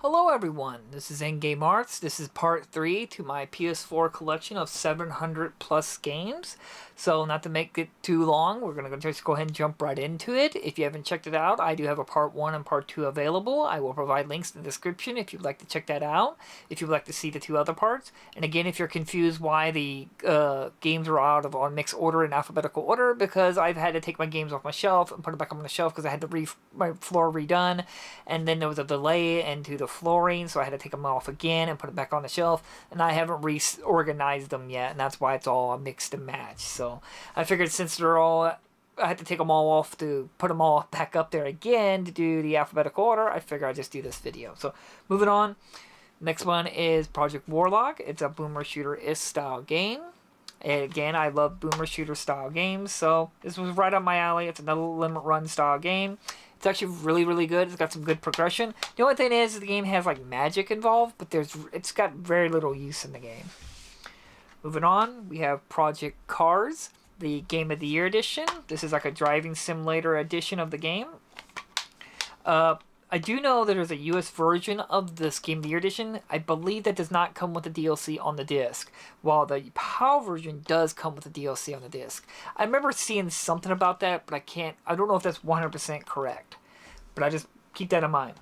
Hello everyone, this is N-GameArts. This is part 3 to my PS4 collection of 700 plus games. So not to make it too long, we're going to just go ahead and jump right into it. If you haven't checked it out, I do have a part 1 and part 2 available. I will provide links in the description if you'd like to check that out, if you'd like to see the 2 other parts. And again, if you're confused why the games are out of on mixed order in alphabetical order, because I've had to take my games off my shelf and put it back on the shelf because I had to my floor redone, and then there was a delay into the flooring, so I had to take them off again and put it back on the shelf, and I haven't reorganized them yet, and that's why it's all mixed and matched. So I figured since they're all, I had to take them all off to put them all back up there again to do the alphabetical order, I figured I'd just do this video. So moving on, next one is Project Warlock. It's a boomer shooter-ish style game. And again, I love boomer shooter style games, so this was right on my alley. It's another limit run style game. It's actually really good. It's got some good progression. The only thing is the game has like magic involved, but it's got very little use in the game. Moving on, we have Project Cars, the Game of the Year edition. This is like a driving simulator edition of the game. I do know that there's a US version of this Game of the Year edition. I believe that does not come with the DLC on the disc, while the PAL version does come with the DLC on the disc. I remember seeing something about that, but I don't know if that's 100% correct. But I just keep that in mind.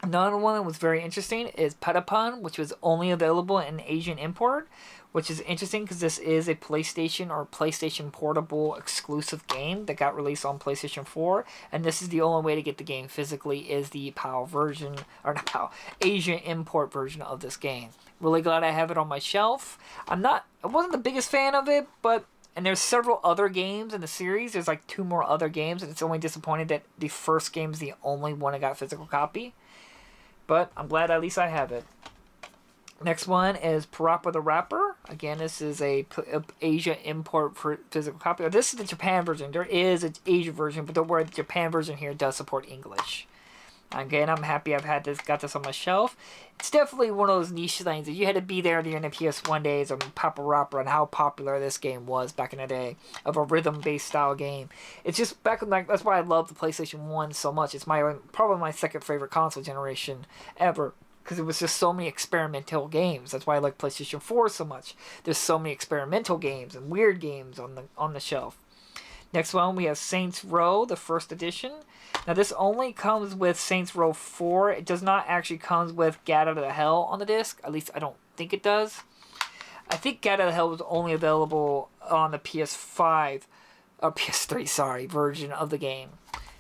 Another one that was very interesting is Patapon, which was only available in Asian import, which is interesting because this is a PlayStation or PlayStation Portable exclusive game that got released on PlayStation 4, and this is the only way to get the game physically is the PAL version, or not PAL, Asian import version of this game. Really glad I have it on my shelf. I wasn't the biggest fan of it, and there's several other games in the series. There's like 2 more other games, and it's only disappointed that the first game is the only one that got physical copy. But I'm glad at least I have it. Next one is Parappa the Rapper. Again, this is a Asia import for physical copy. This is the Japan version. There is an Asia version, but don't worry, the Japan version here does support English. Again, I'm happy I've got this on my shelf. It's definitely one of those niche things that you had to be there during the PS1 days of Parappa Rapper and how popular this game was back in the day of a rhythm-based style game. It's just back in that's why I love the PlayStation 1 so much. It's probably my second favorite console generation ever, because it was just so many experimental games. That's why I like PlayStation 4 so much. There's so many experimental games and weird games on the shelf. Next one, we have Saints Row, the first edition. Now, this only comes with Saints Row 4. It does not actually come with Gat Out of the Hell on the disc. At least I don't think it does. I think Gat Out of the Hell was only available on the PS5, or PS3, version of the game.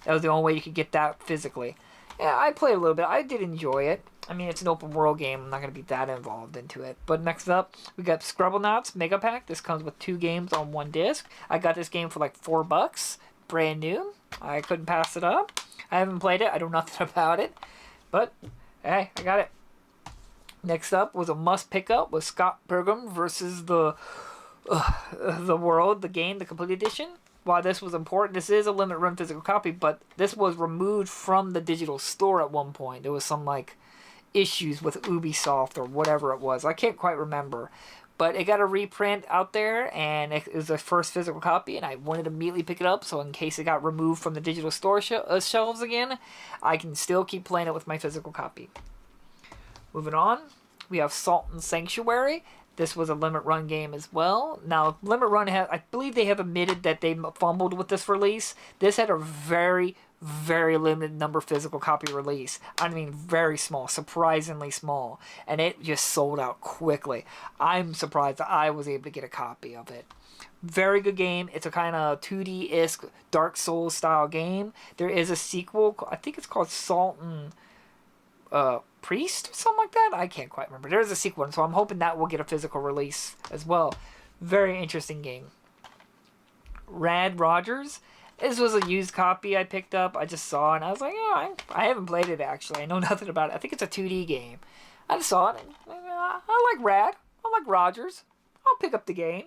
That was the only way you could get that physically. Yeah, I played a little bit. I did enjoy it. I mean, it's an open world game. I'm not going to be that involved into it. But next up, we got Scrubbleknots Mega Pack. This comes with 2 games on 1 disc. I got this game for like $4. Brand new. I couldn't pass it up. I haven't played it. I know nothing about it. But, hey, I got it. Next up was a must pick up with Scott Pilgrim versus the World, the game, the complete edition. While this was important, this is a limited run physical copy, but this was removed from the digital store at one point. There was some like issues with Ubisoft or whatever it was. I can't quite remember. But it got a reprint out there, and it was the first physical copy, and I wanted to immediately pick it up, so in case it got removed from the digital store shelves again, I can still keep playing it with my physical copy. Moving on, we have Salt and Sanctuary. This was a limit run game as well. Now, limit run I believe they have admitted that they fumbled with this release. This had a very limited number physical copy release. I mean, very small, surprisingly small, and it just sold out quickly. I'm surprised that I was able to get a copy of it. Very good game. It's a kind of 2D-esque Dark Souls style game. There is a sequel. I think it's called Salt and Priest or something like that. I can't quite remember. There's a sequel, so I'm hoping that will get a physical release as well. Very interesting game. Rad Rogers. This was a used copy I picked up. I just saw it, and I was like, oh, I haven't played it, actually. I know nothing about it. I think it's a 2D game. I just saw it, and I like Rad. I like Rogers. I'll pick up the game.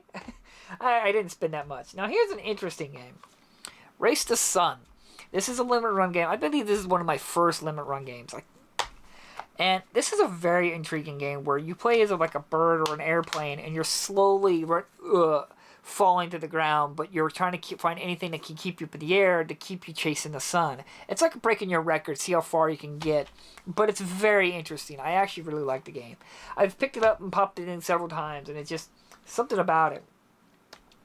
I didn't spend that much. Now, here's an interesting game. Race to Sun. This is a limit run game. I believe this is one of my first limit run games. And this is a very intriguing game where you play as like a bird or an airplane, and you're slowly falling to the ground, but you're trying to find anything that can keep you up in the air to keep you chasing the sun. It's like breaking your record, see how far you can get, but it's very interesting. I actually really like the game. I've picked it up and popped it in several times, and it's just something about it.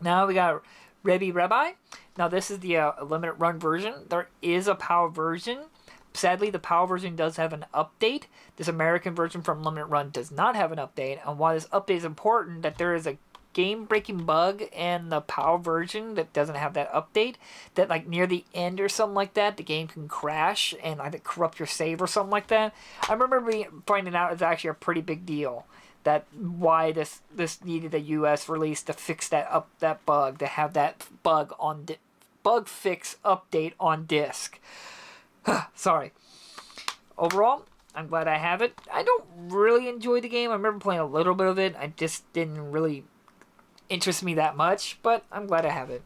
Now we got Rabbi. Now this is the limited run version. There is a PAL version. Sadly, the PAL version does have an update. This American version from Limited Run does not have an update. And why this update is important, that there is a game-breaking bug in the PAL version that doesn't have that update. That like near the end or something like that, the game can crash and I think corrupt your save or something like that. I remember finding out it's actually a pretty big deal. That why this needed a U.S. release to fix that bug, to have that bug fix update on disc. Sorry. Overall, I'm glad I have it. I don't really enjoy the game. I remember playing a little bit of it. I just didn't really interest me that much, but I'm glad I have it.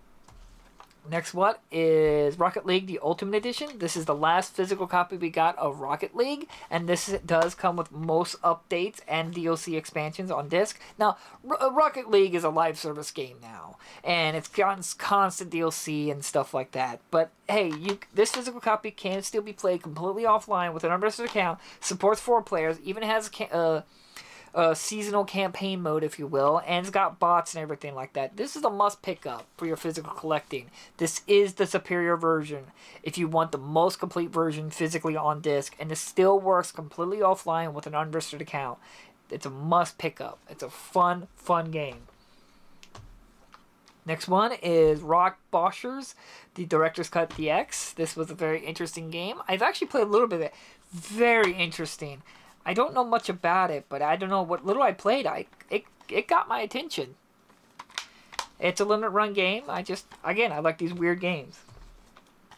Next one is Rocket League, the Ultimate Edition. This is the last physical copy we got of Rocket League, and this does come with most updates and DLC expansions on disc. Now, Rocket League is a live service game now, and it's gotten constant DLC and stuff like that. But hey, this physical copy can still be played completely offline with an unregistered account, supports 4 players, even has a seasonal campaign mode, if you will, and it's got bots and everything like that. This is a must pick up for your physical collecting. This is the superior version if you want the most complete version physically on disc, and it still works completely offline with an unregistered account. It's a must pick up. It's a fun game. Next one is Rock Boshers, the Director's Cut DX. This was a very interesting game. I've actually played a little bit of it. Very interesting. I don't know much about it, but I don't know what little I played. It got my attention. It's a limited run game. I like these weird games.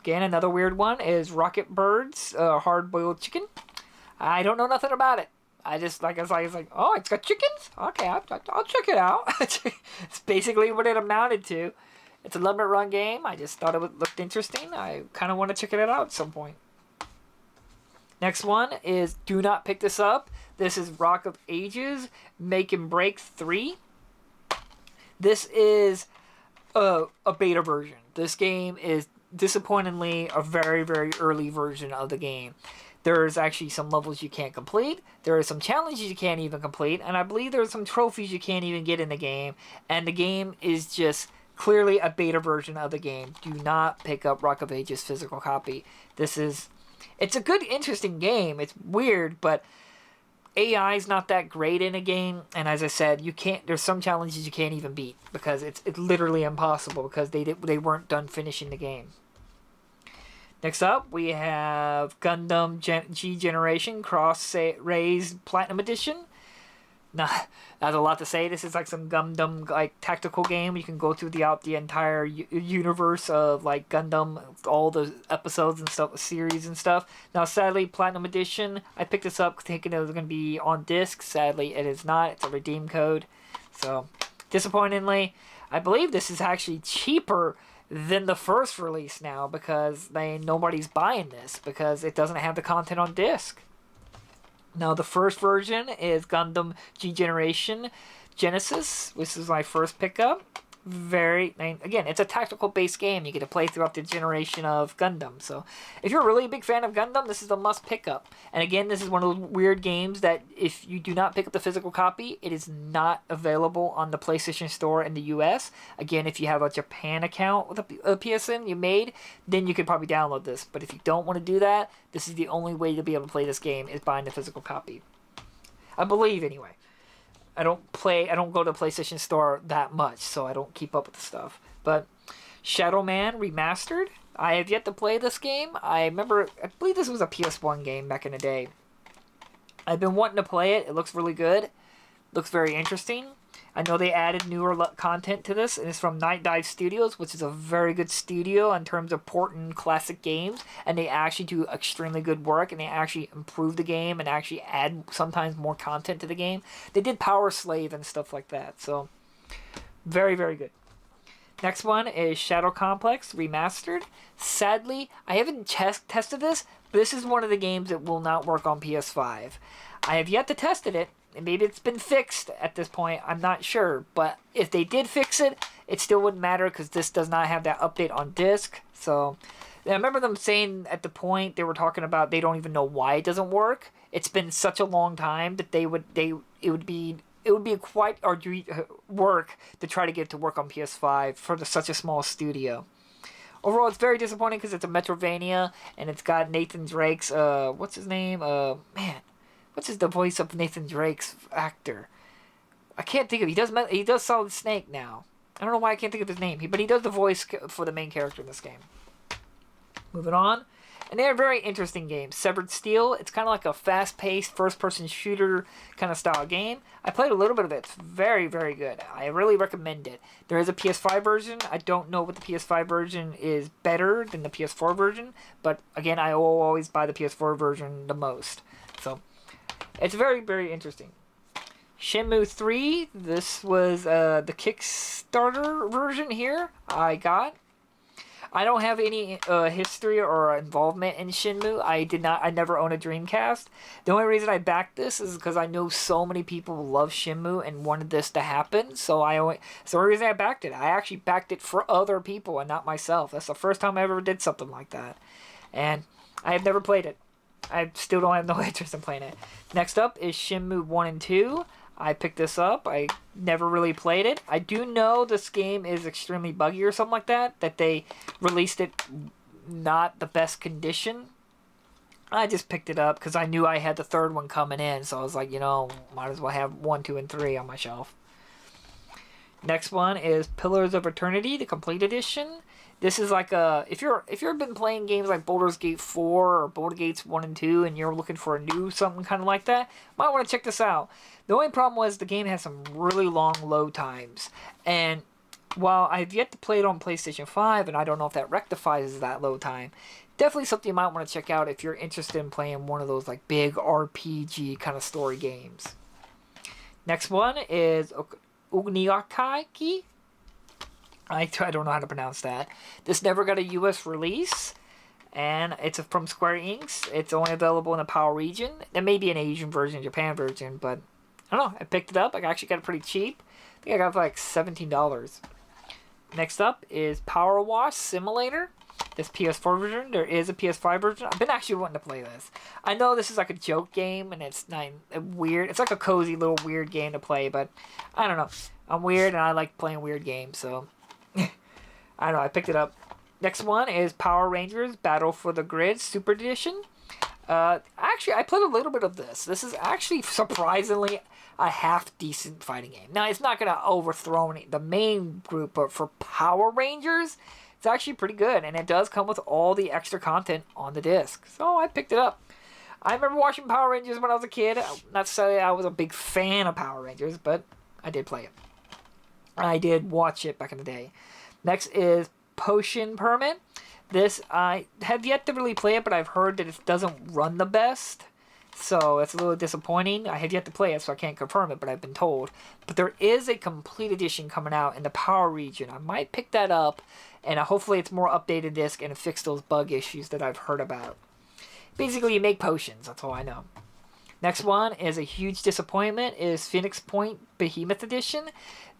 Again, another weird one is Rocket Birds, Hard Boiled Chicken. I don't know nothing about it. I was like, oh, it's got chickens? Okay, I'll check it out. It's basically what it amounted to. It's a limited run game. I just thought it looked interesting. I kind of want to check it out at some point. Next one is Do Not Pick This Up. This is Rock of Ages, Make and Break 3. This is a beta version. This game is disappointingly a very, very early version of the game. There's actually some levels you can't complete. There are some challenges you can't even complete. And I believe there's some trophies you can't even get in the game. And the game is just clearly a beta version of the game. Do not pick up Rock of Ages physical copy. It's a good, interesting game. It's weird, but AI is not that great in a game. And as I said, there's some challenges you can't even beat because it's literally impossible because they weren't done finishing the game. Next up, we have Gundam G Generation Cross Rays Platinum Edition. Nah, that's a lot to say. This is like some Gundam tactical game. You can go through the entire universe of like Gundam, all the episodes and stuff, series and stuff. Now, sadly, Platinum Edition. I picked this up thinking it was going to be on disc. Sadly, it is not. It's a redeem code. So, disappointingly, I believe this is actually cheaper than the first release now because nobody's buying this because it doesn't have the content on disc. Now, the first version is Gundam G Generation Genesis. This is my first pickup. Again, it's a tactical-based game. You get to play throughout the generation of Gundam. So, if you're really a big fan of Gundam, this is a must pickup. And again, this is one of those weird games that if you do not pick up the physical copy, it is not available on the PlayStation Store in the US. Again, if you have a Japan account with a PSN you made, then you could probably download this. But if you don't want to do that, this is the only way to be able to play this game is buying the physical copy. I believe, anyway. I don't go to the PlayStation Store that much, so I don't keep up with the stuff. But Shadow Man Remastered, I have yet to play this game. I believe this was a PS1 game back in the day. I've been wanting to play it. It looks really good. Looks very interesting. I know they added newer content to this, and it's from Night Dive Studios, which is a very good studio in terms of porting classic games, and they actually do extremely good work, and they actually improve the game and actually add sometimes more content to the game. They did Power Slave and stuff like that, so very, very good. Next one is Shadow Complex Remastered. Sadly, I haven't tested this, but this is one of the games that will not work on PS5. I have yet to test it, maybe it's been fixed at this point. I'm not sure. But if they did fix it, it still wouldn't matter because this does not have that update on disc. So I remember them saying at the point they were talking about they don't even know why it doesn't work. It's been such a long time that it would be quite arduous work to try to get it to work on PS5 for such a small studio. Overall, it's very disappointing because it's a Metroidvania and it's got Nathan Drake's what's his name? What's the voice of Nathan Drake's actor? I can't think of it. He does Solid Snake now. I don't know why I can't think of his name. But he does the voice for the main character in this game. Moving on. And they're a very interesting game. Severed Steel. It's kind of like a fast-paced, first-person shooter kind of style game. I played a little bit of it. It's very, very good. I really recommend it. There is a PS5 version. I don't know what the PS5 version is better than the PS4 version. But, again, I will always buy the PS4 version the most. So, it's very, very interesting. Shenmue 3. This was the Kickstarter version here I got. I don't have any history or involvement in Shenmue. I never owned a Dreamcast. The only reason I backed this is because I know so many people love Shenmue and wanted this to happen. So the only reason I backed it. I actually backed it for other people and not myself. That's the first time I ever did something like that. And I have never played it. I still don't have no interest in playing it. Next up is Shenmue 1 and 2. I picked this up. I never really played it. I do know this game is extremely buggy or something like that. That they released it not the best condition. I just picked it up because I knew I had the third one coming in. So I was like, might as well have 1, 2, and 3 on my shelf. Next one is Pillars of Eternity, the Complete Edition. This is like if you've been playing games like Baldur's Gate 4 or Baldur's Gates 1 and 2 and you're looking for a new something kind of like that, might want to check this out. The only problem was the game has some really long load times. And while I've yet to play it on PlayStation 5 and I don't know if that rectifies that load time, definitely something you might want to check out if you're interested in playing one of those like big RPG kind of story games. Next one is Ogniaki. I don't know how to pronounce that. This never got a US release, and it's from Square Enix. It's only available in the PAL region. There may be an Asian version, Japan version, but I don't know. I picked it up. I actually got it pretty cheap. I think I got it for like $17. Next up is Power Wash Simulator. This PS4 version. There is a PS5 version. I've been actually wanting to play this. I know this is like a joke game, and it's not weird. It's like a cozy little weird game to play, but I don't know. I'm weird, and I like playing weird games, so I don't know, I picked it up. Next one is Power Rangers Battle for the Grid Super Edition. Actually, I played a little bit of this. This is actually surprisingly a half-decent fighting game. Now, it's not going to overthrow the main group, but for Power Rangers, it's actually pretty good. And it does come with all the extra content on the disc. So I picked it up. I remember watching Power Rangers when I was a kid. Not to say I was a big fan of Power Rangers, but I did play it. I did watch it back in the day. Next is Potion Permit. This, I have yet to really play it, but I've heard that it doesn't run the best. So it's a little disappointing. I have yet to play it, so I can't confirm it, but I've been told. But there is a complete edition coming out in the Power region. I might pick that up, and hopefully it's more updated disc and fix those bug issues that I've heard about. Basically, you make potions. That's all I know. Next one is a huge disappointment is Phoenix Point Behemoth Edition.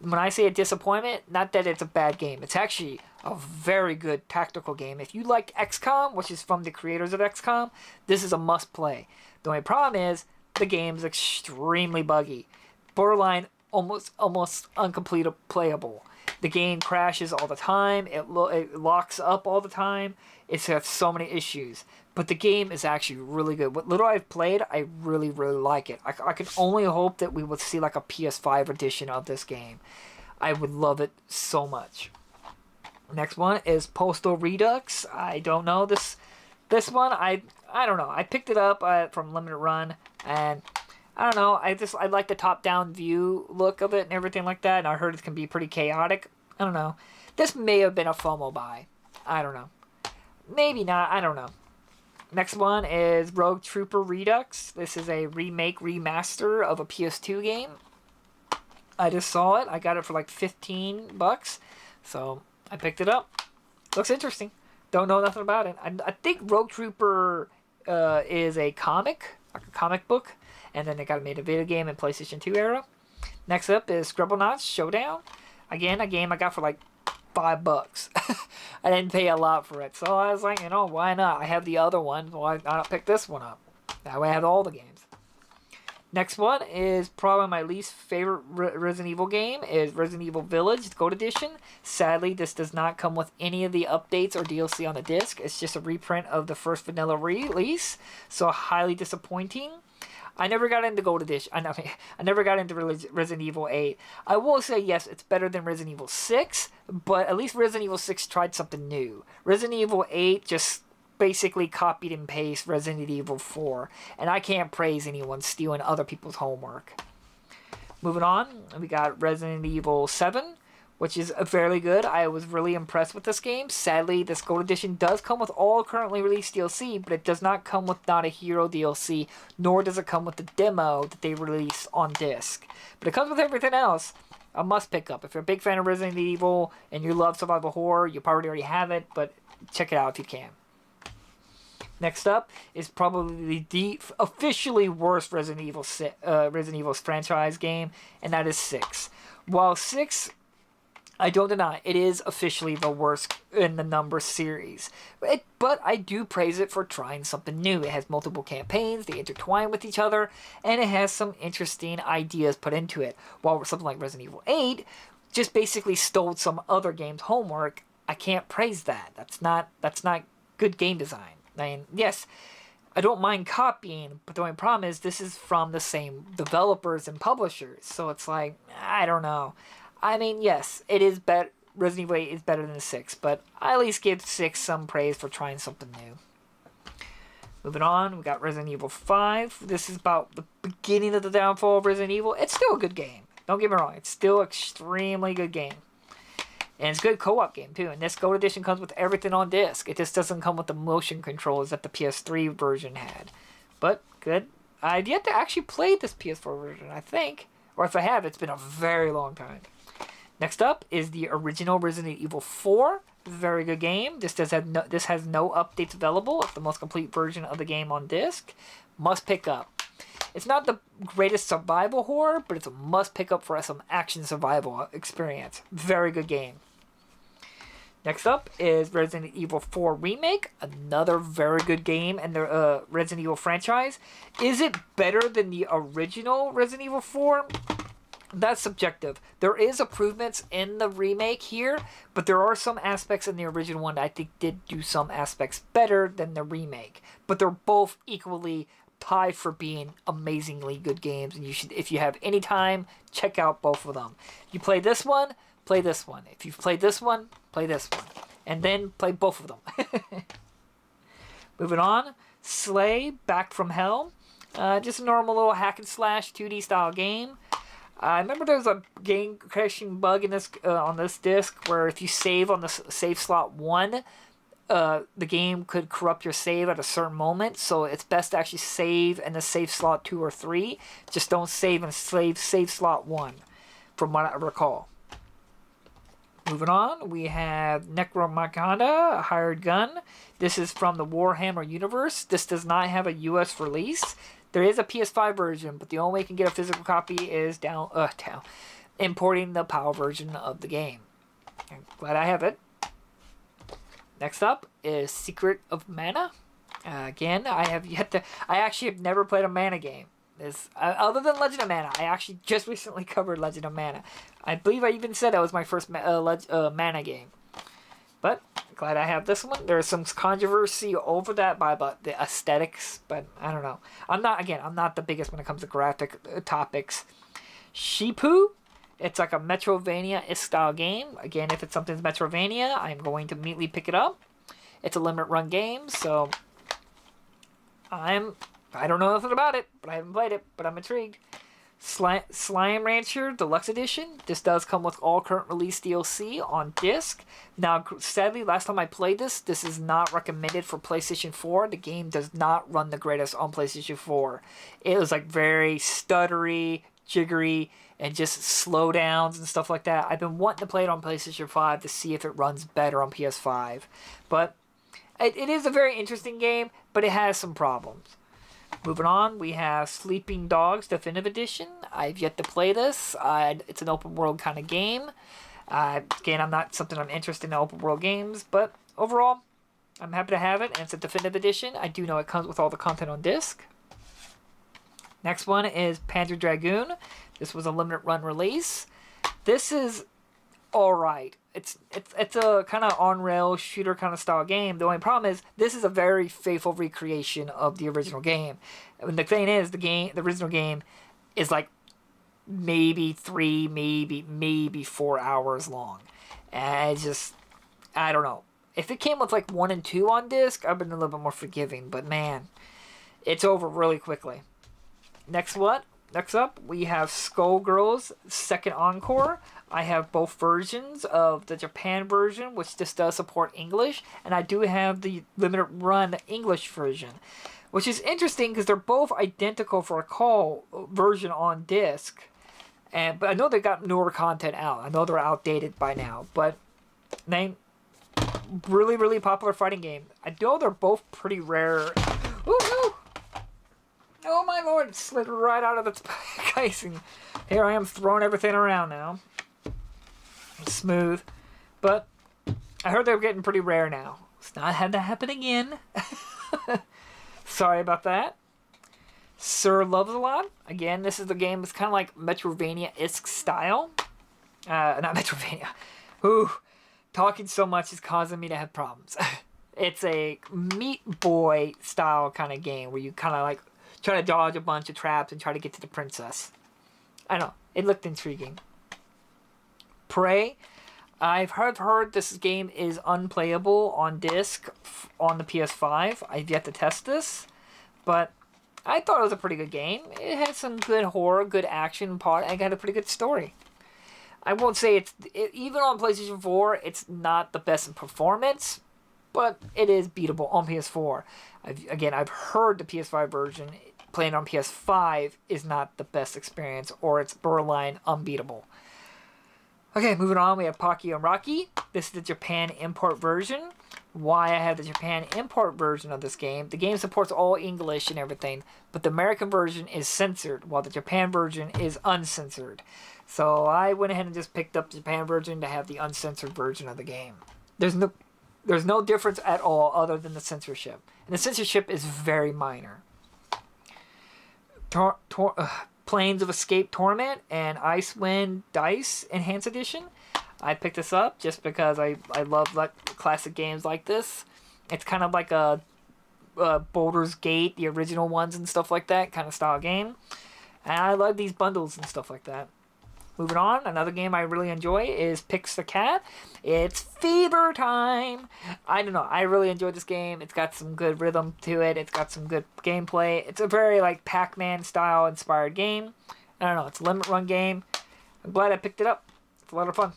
When I say a disappointment, not that it's a bad game. It's actually a very good tactical game. If you like XCOM, which is from the creators of XCOM, this is a must play. The only problem is the game's extremely buggy. Borderline almost uncompletable playable. The game crashes all the time. It locks up all the time. It's got so many issues. But the game is actually really good. What little I've played, I really, really like it. I can only hope that we will see like a PS5 edition of this game. I would love it so much. Next one is Postal Redux. I don't know this one. I don't know. I picked it up from Limited Run, and I don't know. I like the top-down view look of it and everything like that. And I heard it can be pretty chaotic. I don't know. This may have been a FOMO buy. I don't know. Maybe not. I don't know. Next one is Rogue Trooper Redux. This is a remaster of a PS2 game. I just saw it. I got it for like $15, so I picked it up. Looks interesting. Don't know nothing about it. I think Rogue Trooper is a comic. like a comic book, and then they got made a video game in PlayStation 2 era. Next up is Scribblenauts Showdown. Again, a game I got for like $5. I didn't pay a lot for it, so I was like, why not? I have the other one, why not pick this one up? That way I have all the games. Next one is probably my least favorite Resident Evil game, is Resident Evil Village Gold Edition. Sadly, this does not come with any of the updates or DLC on the disc. It's just a reprint of the first vanilla release, so highly disappointing. I never got into Gold Edition. I never got into Resident Evil 8. I will say, yes, it's better than Resident Evil 6, but at least Resident Evil 6 tried something new. Resident Evil 8 just basically copied and pasted Resident Evil 4, and I can't praise anyone stealing other people's homework. Moving on, we got Resident Evil 7, which is fairly good. I was really impressed with this game. Sadly, this Gold Edition does come with all currently released DLC, but it does not come with Not a Hero DLC, nor does it come with the demo that they released on disc. But it comes with everything else. A must pick up. If you're a big fan of Resident Evil and you love survival horror, you probably already have it, but check it out if you can. Next up is probably the officially worst Resident Evil franchise game, and that is 6. While 6, I don't deny, it is officially the worst in the number series. But I do praise it for trying something new. It has multiple campaigns, they intertwine with each other, and it has some interesting ideas put into it. While something like Resident Evil 8 just basically stole some other game's homework, I can't praise that. That's not good game design. I mean, yes, I don't mind copying, but the only problem is this is from the same developers and publishers, so it's like, I don't know. I mean, yes, it is better. Resident Evil 8 is better than 6, but I at least give 6 some praise for trying something new. Moving on, we got Resident Evil 5. This is about the beginning of the downfall of Resident Evil. It's still a good game. Don't get me wrong. It's still an extremely good game. And it's a good co-op game, too. And this Gold Edition comes with everything on disc. It just doesn't come with the motion controls that the PS3 version had. But, good. I've yet to actually play this PS4 version, I think. Or if I have, it's been a very long time. Next up is the original Resident Evil 4. Very good game. This has no updates available. It's the most complete version of the game on disc. Must pick up. It's not the greatest survival horror, but it's a must pick up for some action survival experience. Very good game. Next up is Resident Evil 4 Remake, another very good game in the Resident Evil franchise. Is it better than the original Resident Evil 4? That's subjective. There is improvements in the remake here, but there are some aspects in the original one that I think did do some aspects better than the remake. But they're both equally tied for being amazingly good games, and you should, if you have any time, check out both of them. You play this one, play this one. If you've played this one, play this one, and then play both of them. Moving on, Slay Back from Hell, just a normal little hack and slash 2D style game. I remember there was a game crashing bug in this on this disc where if you save on the save slot 1. The game could corrupt your save at a certain moment, so it's best to actually save in the save slot 2 or 3. Just don't save in save slot 1, from what I recall. Moving on, we have Necromachanda, a hired gun. This is from the Warhammer universe. This does not have a US release. There is a PS5 version, but the only way you can get a physical copy is importing the PAL version of the game. I'm glad I have it. Next up is Secret of Mana. Again, I actually have never played a Mana game. Other than Legend of Mana, I actually just recently covered Legend of Mana. I believe I even said that was my first Mana game. But glad I have this one. There's some controversy over that about the aesthetics, but I don't know. I'm not the biggest when it comes to graphic topics. Shipu. It's like a Metroidvania style game. Again, if it's something's Metroidvania, I'm going to immediately pick it up. It's a limit run game, so I don't know nothing about it, but I haven't played it, but I'm intrigued. Slime Rancher Deluxe Edition. This does come with all current release DLC on disc. Now, sadly, last time I played this is not recommended for PlayStation 4. The game does not run the greatest on PlayStation 4. It was like very stuttery, jiggery, and just slowdowns and stuff like that. I've been wanting to play it on PlayStation 5 to see if it runs better on PS5. But it is a very interesting game, but it has some problems. Moving on, we have Sleeping Dogs Definitive Edition. I've yet to play this. It's an open world kind of game. Again, I'm not something I'm interested in open world games, but overall, I'm happy to have it, and it's a definitive edition. I do know it comes with all the content on disc. Next one is Panzer Dragoon. This was a limited run release. This is alright. It's a kind of on-rail shooter kind of style game. The only problem is this is a very faithful recreation of the original game. And the thing is, the original game is like maybe 3, maybe 4 hours long. And it's just, I don't know. If it came with like 1 and 2 on disc, I've been a little bit more forgiving. But man, it's over really quickly. Next up, we have Skullgirls Second Encore. I have both versions of the Japan version, which just does support English, and I do have the limited run English version, which is interesting because they're both identical for a call version on disc. But I know they got newer content out. I know they're outdated by now, but really, really popular fighting game. I know they're both pretty rare. Woohoo! Oh my lord, it slid right out of the casing. Here I am throwing everything around now. It's smooth. But I heard they were getting pretty rare now. It's not had to happen again. Sorry about that. Sir Loves-A-Lot. Again, this is the game that's kind of like Metroidvania-esque style. Not Metroidvania. Ooh, talking so much is causing me to have problems. It's a Meat Boy style kind of game where you kind of like try to dodge a bunch of traps and try to get to the princess. I know, it looked intriguing. Prey. I've heard this game is unplayable on disc on the PS5. I've yet to test this, but I thought it was a pretty good game. It had some good horror, good action part, and it had a pretty good story. I won't say even on PlayStation 4, it's not the best in performance, but it is beatable on PS4. I've heard the PS5 version playing on PS5 is not the best experience, or it's borderline unbeatable. Okay, moving on, we have Pocky and Rocky. This is the Japan import version. Why I have the Japan import version of this game, the game supports all English and everything, but the American version is censored, while the Japan version is uncensored. So I went ahead and just picked up the Japan version to have the uncensored version of the game. There's no difference at all other than the censorship. And the censorship is very minor. Planes of Escape Tournament and Icewind Dice Enhanced Edition. I picked this up just because I love like classic games like this. It's kind of like a Baldur's Gate, the original ones and stuff like that, kind of style game. And I love these bundles and stuff like that. Moving on, another game I really enjoy is Pix the Cat. It's fever time. I don't know. I really enjoyed this game. It's got some good rhythm to it. It's got some good gameplay. It's a very like Pac-Man style inspired game. I don't know. It's a limit run game. I'm glad I picked it up. It's a lot of fun.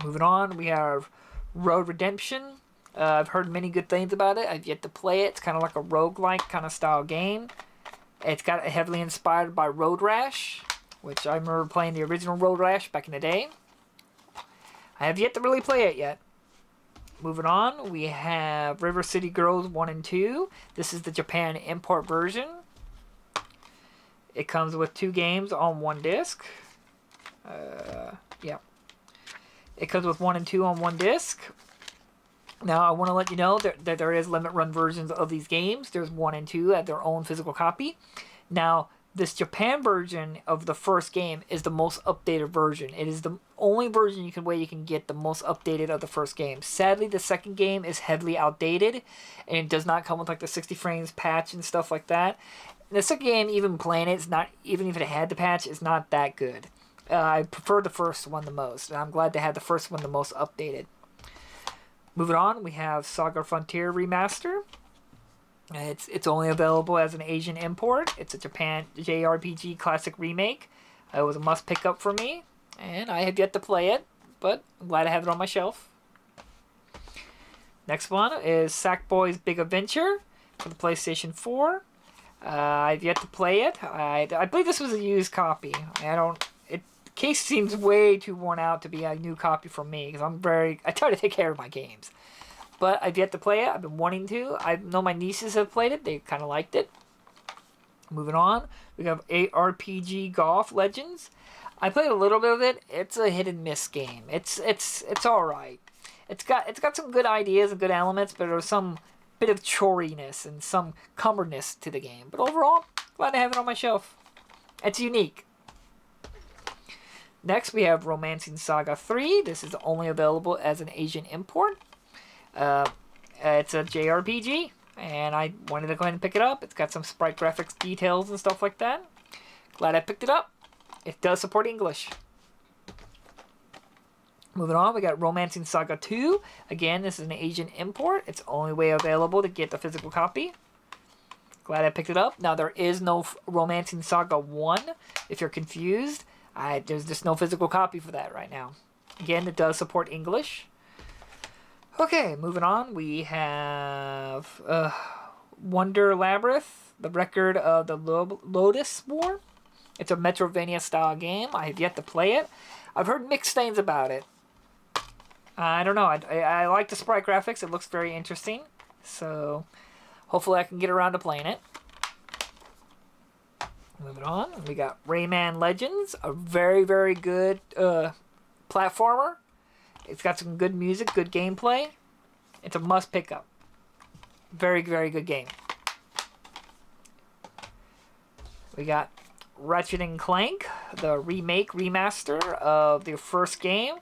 Moving on, we have Road Redemption. I've heard many good things about it. I've yet to play it. It's kind of like a roguelike kind of style game. It's got heavily inspired by Road Rash, which I remember playing the original Road Rash back in the day. I have yet to really play it yet. Moving on, we have River City Girls 1 and 2. This is the Japan import version. It comes with 2 games on 1 disc. Yeah. It comes with 1 and 2 on 1 disc. Now, I want to let you know that there is limit run versions of these games. There's 1 and 2 at their own physical copy. Now, this Japan version of the first game is the most updated version. It is the only version you can get the most updated of the first game. Sadly, the second game is heavily outdated, and it does not come with like the 60 frames patch and stuff like that. And the second game, even playing it, is not, even if it had the patch, is not that good. I prefer the first one the most, and I'm glad to have the first one the most updated. Moving on, we have Saga Frontier Remaster. It's only available as an Asian import. It's a Japan JRPG classic remake. It was a must pick up for me, and I have yet to play it, but I'm glad I have it on my shelf. Next one is Sackboy's Big Adventure for the PlayStation 4. I've yet to play it. I believe this was a used copy. The case seems way too worn out to be a new copy for me because I try to take care of my games. But I've yet to play it. I've been wanting to. I know my nieces have played it. They kind of liked it. Moving on, we have ARPG Golf Legends. I played a little bit of it. It's a hit and miss game. It's all right. It's got some good ideas and good elements, but there's some bit of choriness and some cumberness to the game. But overall, glad to have it on my shelf. It's unique. Next, we have Romancing Saga 3. This is only available as an Asian import. It's a JRPG, and I wanted to go ahead and pick it up. It's got some sprite graphics details and stuff like that. Glad I picked it up. It does support English. Moving on, we got Romancing Saga 2. Again, this is an Asian import. It's the only way available to get the physical copy. Glad I picked it up. Now, there is no Romancing Saga 1, if you're confused. There's just no physical copy for that right now. Again, it does support English. Okay, moving on, we have Wonder Labyrinth, the Record of the Lotus War. It's a Metroidvania style game. I have yet to play it. I've heard mixed things about it. I don't know. I like the sprite graphics. It looks very interesting. So, hopefully I can get around to playing it. Moving on, we got Rayman Legends, a very, very good platformer. It's got some good music, good gameplay. It's a must pick up. Very, very good game. We got Ratchet and Clank, the remaster of the first game,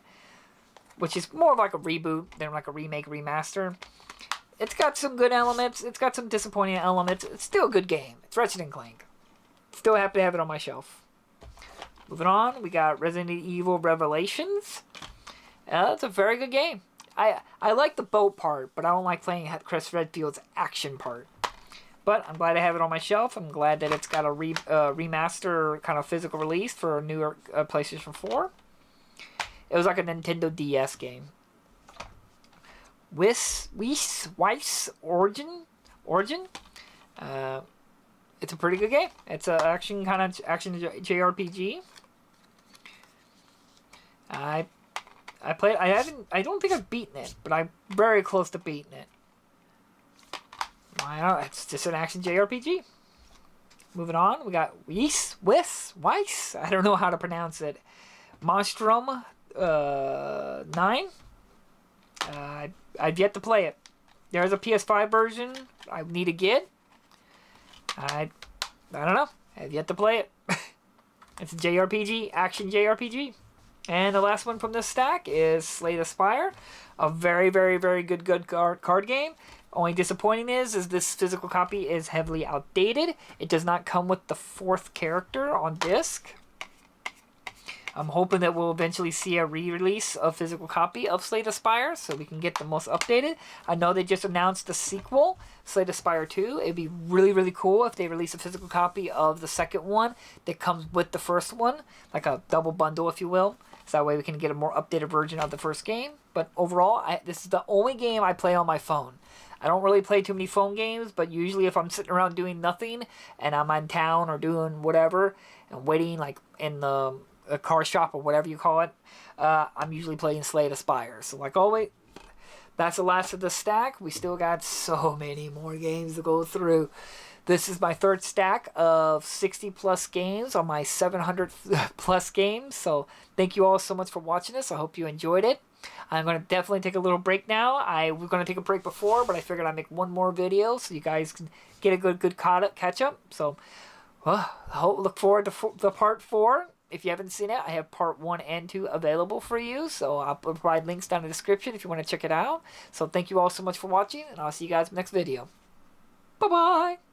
which is more like a reboot than like a remaster. It's got some good elements. It's got some disappointing elements. It's still a good game. It's Ratchet and Clank. Still happy to have it on my shelf. Moving on, we got Resident Evil Revelations. It's a very good game. I like the boat part, but I don't like playing Chris Redfield's action part. But I'm glad I have it on my shelf. I'm glad that it's got a remaster kind of physical release for a newer PlayStation 4. It was like a Nintendo DS game. Weiss Origin? It's a pretty good game. It's an action JRPG. I played. I don't think I've beaten it, but I'm very close to beating it. I don't know. It's just an action JRPG. Moving on, we got Weiss. I don't know how to pronounce it. Monstrum 9. I've yet to play it. There's a PS5 version I need to get. I don't know. I've yet to play it. It's a JRPG, action JRPG. And the last one from this stack is Slay the Spire. A very, very, very good card game. Only disappointing is this physical copy is heavily outdated. It does not come with the 4th character on disc. I'm hoping that we'll eventually see a re-release of physical copy of Slay the Spire so we can get the most updated. I know they just announced the sequel, Slay the Spire 2. It'd be really, really cool if they release a physical copy of the second one that comes with the first one, like a double bundle, if you will. So that way we can get a more updated version of the first game. But overall, this is the only game I play on my phone. I don't really play too many phone games, but usually if I'm sitting around doing nothing and I'm in town or doing whatever and waiting like in the a car shop or whatever you call it, I'm usually playing Slay the Spire. So like always, that's the last of the stack. We still got so many more games to go through. This is my 3rd stack of 60 plus games on my 700 plus games. So thank you all so much for watching this. I hope you enjoyed it. I'm going to definitely take a little break now. I was going to take a break before, but I figured I'd make one more video so you guys can get a good catch up. So look forward to the part 4. If you haven't seen it, I have part 1 and 2 available for you. So I'll provide links down in the description if you want to check it out. So thank you all so much for watching, and I'll see you guys in the next video. Bye-bye!